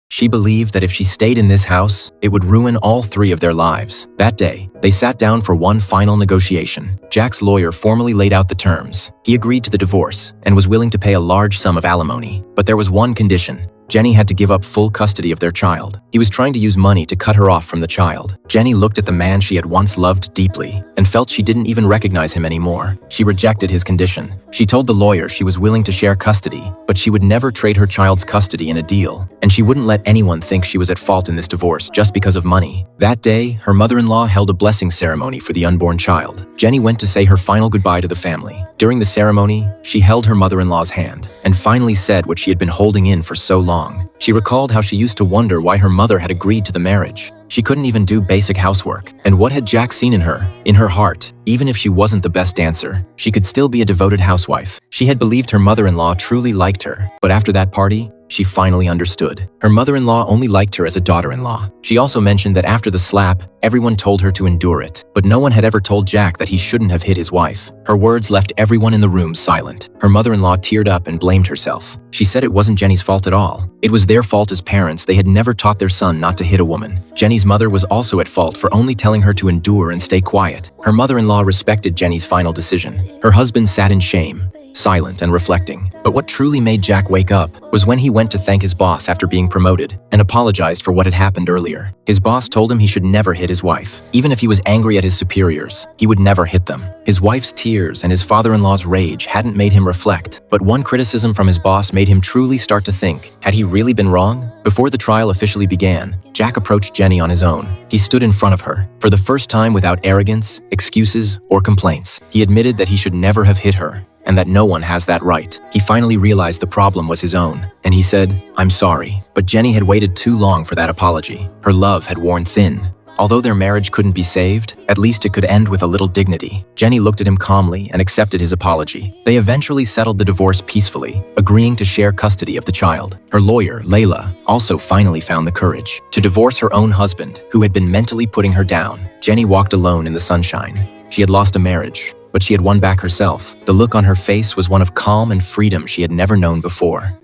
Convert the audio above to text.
She believed that if she stayed in this house, it would ruin all three of their lives. That day, they sat down for one final negotiation. Jack's lawyer formally laid out the terms. He agreed to the divorce and was willing to pay a large sum of alimony. But there was one condition. Jenny had to give up full custody of their child. He was trying to use money to cut her off from the child. Jenny looked at the man she had once loved deeply and felt she didn't even recognize him anymore. She rejected his condition. She told the lawyer she was willing to share custody, but she would never trade her child's custody in a deal, and she wouldn't let anyone think she was at fault in this divorce just because of money. That day, her mother-in-law held a blessing ceremony for the unborn child. Jenny went to say her final goodbye to the family. During the ceremony, she held her mother-in-law's hand and finally said what she had been holding in for so long. She recalled how she used to wonder why her mother had agreed to the marriage. She couldn't even do basic housework. And what had Jack seen in her? In her heart, even if she wasn't the best dancer, she could still be a devoted housewife. She had believed her mother-in-law truly liked her, but after that party, she finally understood. Her mother-in-law only liked her as a daughter-in-law. She also mentioned that after the slap, everyone told her to endure it, but no one had ever told Jack that he shouldn't have hit his wife. Her words left everyone in the room silent. Her mother-in-law teared up and blamed herself. She said it wasn't Jenny's fault at all. It was their fault as parents. They had never taught their son not to hit a woman. Jenny's mother was also at fault for only telling her to endure and stay quiet. Her mother-in-law respected Jenny's final decision. Her husband sat in shame, silent and reflecting. But what truly made Jack wake up was when he went to thank his boss after being promoted and apologized for what had happened earlier. His boss told him he should never hit his wife. Even if he was angry at his superiors, he would never hit them. His wife's tears and his father-in-law's rage hadn't made him reflect, but one criticism from his boss made him truly start to think, had he really been wrong? Before the trial officially began, Jack approached Jenny on his own. He stood in front of her, for the first time without arrogance, excuses, or complaints. He admitted that he should never have hit her, and that no one has that right. He finally realized the problem was his own, and he said, "I'm sorry." But Jenny had waited too long for that apology. Her love had worn thin. Although their marriage couldn't be saved, at least it could end with a little dignity. Jenny looked at him calmly and accepted his apology. They eventually settled the divorce peacefully, agreeing to share custody of the child. Her lawyer, Layla, also finally found the courage to divorce her own husband, who had been mentally putting her down. Jenny walked alone in the sunshine. She had lost a marriage, but she had won back herself. The look on her face was one of calm and freedom she had never known before.